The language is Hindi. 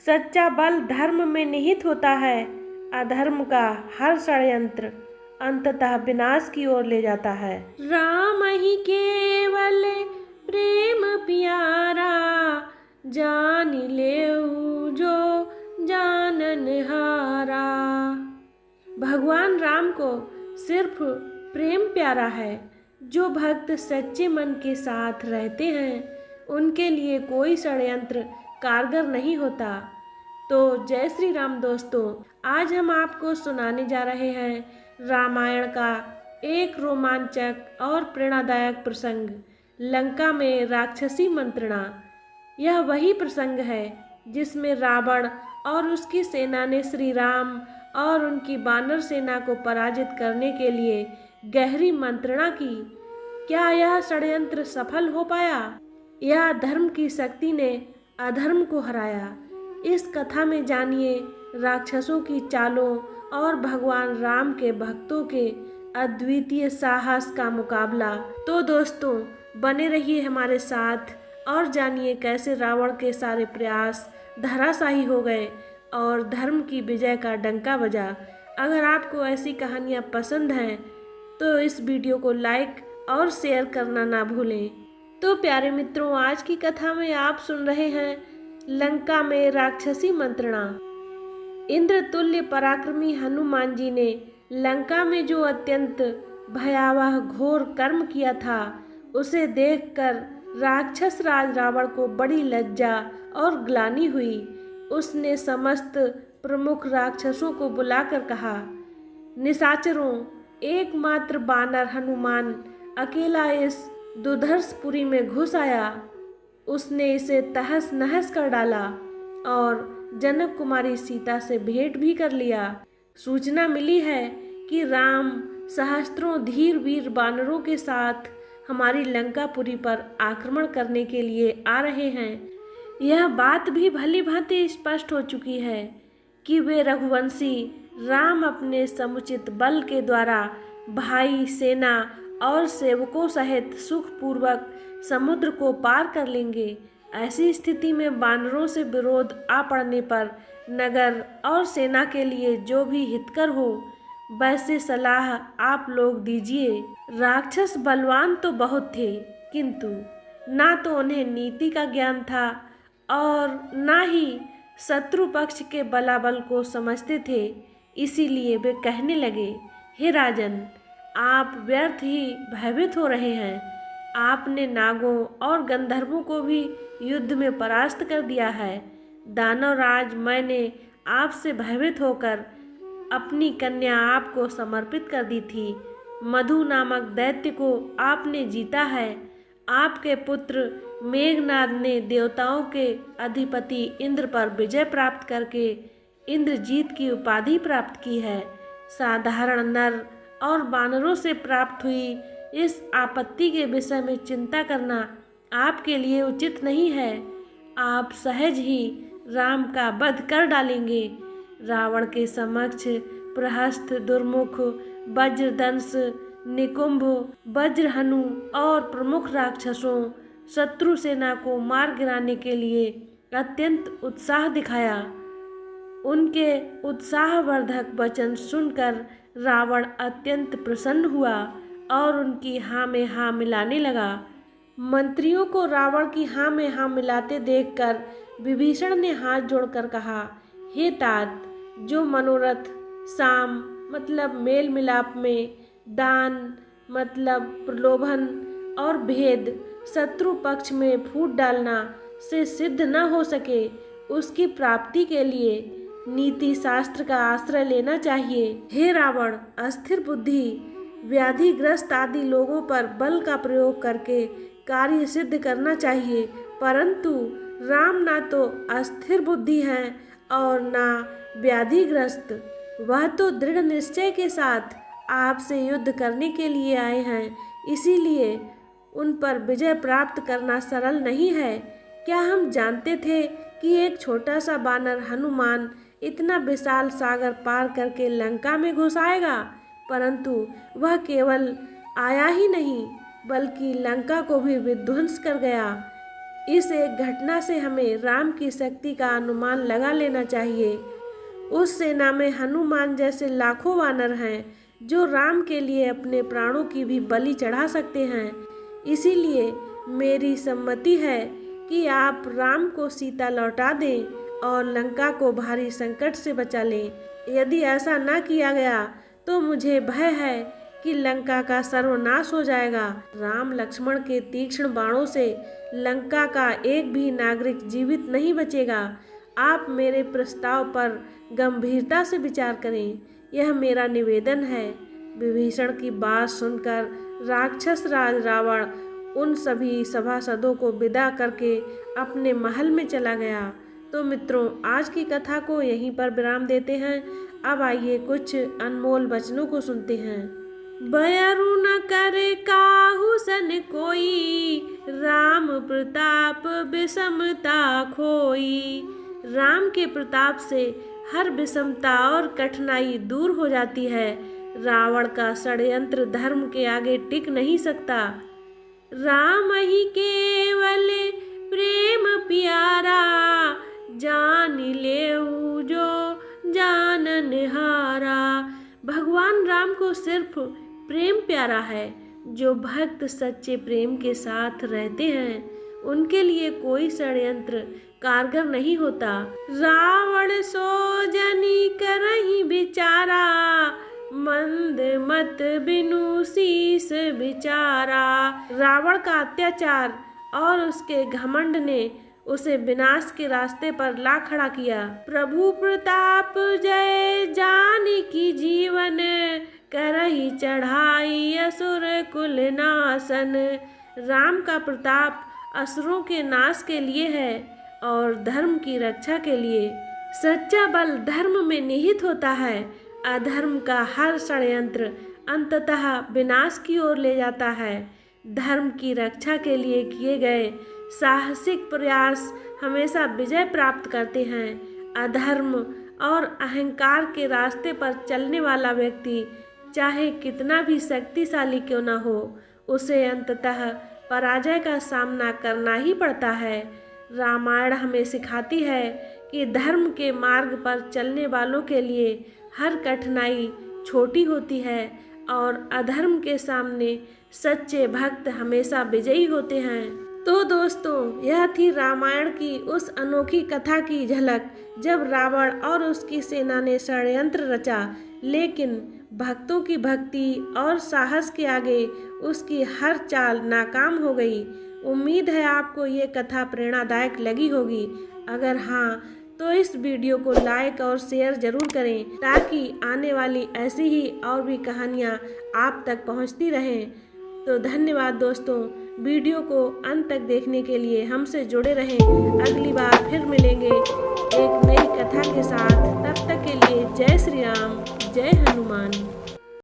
सच्चा बल धर्म में निहित होता है। अधर्म का हर षड्यंत्र अंततः विनाश की ओर ले जाता है। राम ही केवल प्रेम प्यारा, जान लेऊ जो जानन हारा। भगवान राम को सिर्फ प्रेम प्यारा है। जो भक्त सच्चे मन के साथ रहते हैं उनके लिए कोई षड्यंत्र कारगर नहीं होता। तो जय श्री राम दोस्तों, आज हम आपको सुनाने जा रहे हैं रामायण का एक रोमांचक और प्रेरणादायक प्रसंग, लंका में राक्षसी मंत्रणा। यह वही प्रसंग है जिसमें रावण और उसकी सेना ने श्री राम और उनकी वानर सेना को पराजित करने के लिए गहरी मंत्रणा की। क्या यह षड्यंत्र सफल हो पाया या धर्म की शक्ति ने अधर्म को हराया? इस कथा में जानिए राक्षसों की चालों और भगवान राम के भक्तों के अद्वितीय साहस का मुकाबला। तो दोस्तों बने रहिए हमारे साथ और जानिए कैसे रावण के सारे प्रयास धराशायी हो गए और धर्म की विजय का डंका बजा। अगर आपको ऐसी कहानियाँ पसंद हैं तो इस वीडियो को लाइक और शेयर करना ना भूलें। तो प्यारे मित्रों, आज की कथा में आप सुन रहे हैं लंका में राक्षसी मंत्रणा। इंद्र तुल्य पराक्रमी हनुमान जी ने लंका में जो अत्यंत भयावह घोर कर्म किया था उसे देखकर राक्षस राज रावण को बड़ी लज्जा और ग्लानि हुई। उसने समस्त प्रमुख राक्षसों को बुलाकर कहा, निशाचरों, एकमात्र बानर हनुमान अकेला इस दुधर्षपुरी में घुस आया। उसने इसे तहस नहस कर डाला और जनक कुमारी सीता से भेंट भी कर लिया। सूचना मिली है कि राम सहस्त्रों धीर वीर बानरों के साथ हमारी लंकापुरी पर आक्रमण करने के लिए आ रहे हैं। यह बात भी भली भांति स्पष्ट हो चुकी है कि वे रघुवंशी राम अपने समुचित बल के द्वारा भाई, सेना और सेवकों सहित सुखपूर्वक समुद्र को पार कर लेंगे। ऐसी स्थिति में बानरों से विरोध आ पड़ने पर नगर और सेना के लिए जो भी हितकर हो वैसे सलाह आप लोग दीजिए। राक्षस बलवान तो बहुत थे, किंतु ना तो उन्हें नीति का ज्ञान था और ना ही शत्रु पक्ष के बलाबल को समझते थे। इसीलिए वे कहने लगे, हे राजन, आप व्यर्थ ही भयभीत हो रहे हैं। आपने नागों और गंधर्वों को भी युद्ध में परास्त कर दिया है। दानवराज मैंने आपसे भयभीत होकर अपनी कन्या आपको समर्पित कर दी थी। मधु नामक दैत्य को आपने जीता है। आपके पुत्र मेघनाद ने देवताओं के अधिपति इंद्र पर विजय प्राप्त करके इंद्रजीत की उपाधि प्राप्त की है। साधारण नर और बानरों से प्राप्त हुई इस आपत्ति के विषय में चिंता करना आपके लिए उचित नहीं है। आप सहज ही राम का वध कर डालेंगे। रावण के समक्ष प्रहस्त, दुर्मुख, वज्रदंश, निकुंभ, वज्रहनु और प्रमुख राक्षसों शत्रु सेना को मार गिराने के लिए अत्यंत उत्साह दिखाया। उनके उत्साहवर्धक वचन सुनकर रावण अत्यंत प्रसन्न हुआ और उनकी हाँ में हाँ मिलाने लगा। मंत्रियों को रावण की हाँ में हाँ मिलाते देखकर विभीषण ने हाथ जोड़कर कहा, हे तात, जो मनोरथ साम मतलब मेल मिलाप में, दान मतलब प्रलोभन और भेद शत्रु पक्ष में फूट डालना से सिद्ध न हो सके, उसकी प्राप्ति के लिए नीति शास्त्र का आश्रय लेना चाहिए। हे रावण, अस्थिर बुद्धि, व्याधिग्रस्त आदि लोगों पर बल का प्रयोग करके कार्य सिद्ध करना चाहिए, परंतु राम ना तो अस्थिर बुद्धि हैं और ना व्याधिग्रस्त। वह तो दृढ़ निश्चय के साथ आपसे युद्ध करने के लिए आए हैं, इसीलिए उन पर विजय प्राप्त करना सरल नहीं है। क्या हम जानते थे कि एक छोटा सा बानर हनुमान इतना विशाल सागर पार करके लंका में घुस आएगा? परंतु वह केवल आया ही नहीं बल्कि लंका को भी विध्वंस कर गया। इस एक घटना से हमें राम की शक्ति का अनुमान लगा लेना चाहिए। उस सेना में हनुमान जैसे लाखों वानर हैं जो राम के लिए अपने प्राणों की भी बलि चढ़ा सकते हैं। इसीलिए मेरी सम्मति है कि आप राम को सीता लौटा दें और लंका को भारी संकट से बचा लें। यदि ऐसा न किया गया तो मुझे भय है कि लंका का सर्वनाश हो जाएगा। राम लक्ष्मण के तीक्ष्ण बाणों से लंका का एक भी नागरिक जीवित नहीं बचेगा। आप मेरे प्रस्ताव पर गंभीरता से विचार करें, यह मेरा निवेदन है। विभीषण की बात सुनकर राक्षस राज रावण उन सभी सभासदों को विदा करके अपने महल में चला गया। तो मित्रों, आज की कथा को यहीं पर विराम देते हैं। अब आइए कुछ अनमोल वचनों को सुनते हैं। बयरु न करे काहू सन कोई, राम प्रताप विषमता खोई। राम के प्रताप से हर विषमता और कठिनाई दूर हो जाती है। रावण का षड्यंत्र धर्म के आगे टिक नहीं सकता। राम ही केवल प्रेम प्यारा, जान लेऊ जो जानन हारा। भगवान राम को सिर्फ प्रेम प्यारा है। जो भक्त सच्चे प्रेम के साथ रहते हैं उनके लिए कोई षड्यंत्र कारगर नहीं होता। रावण सो जनी करही बिचारा, मंद मत बिनु शीस बिचारा। रावण का अत्याचार और उसके घमंड ने उसे विनाश के रास्ते पर ला खड़ा किया। प्रभु प्रताप जय जानकी जीवन, करही चढ़ाई असुर कुल नाशन। राम का प्रताप असुरों के नाश के लिए है और धर्म की रक्षा के लिए। सच्चा बल धर्म में निहित होता है। अधर्म का हर षड्यंत्र अंततः विनाश की ओर ले जाता है। धर्म की रक्षा के लिए किए गए साहसिक प्रयास हमेशा विजय प्राप्त करते हैं। अधर्म और अहंकार के रास्ते पर चलने वाला व्यक्ति चाहे कितना भी शक्तिशाली क्यों न हो, उसे अंततः पराजय का सामना करना ही पड़ता है। रामायण हमें सिखाती है कि धर्म के मार्ग पर चलने वालों के लिए हर कठिनाई छोटी होती है और अधर्म के सामने सच्चे भक्त हमेशा विजयी होते हैं। तो दोस्तों, यह थी रामायण की उस अनोखी कथा की झलक जब रावण और उसकी सेना ने षड्यंत्र रचा, लेकिन भक्तों की भक्ति और साहस के आगे उसकी हर चाल नाकाम हो गई। उम्मीद है आपको ये कथा प्रेरणादायक लगी होगी। अगर हाँ, तो इस वीडियो को लाइक और शेयर ज़रूर करें ताकि आने वाली ऐसी ही और भी कहानियाँ आप तक पहुँचती रहें। तो धन्यवाद दोस्तों, वीडियो को अंत तक देखने के लिए हमसे जुड़े रहें। अगली बार फिर मिलेंगे एक नई कथा के साथ। तब तक के लिए जय श्री राम, जय हनुमान।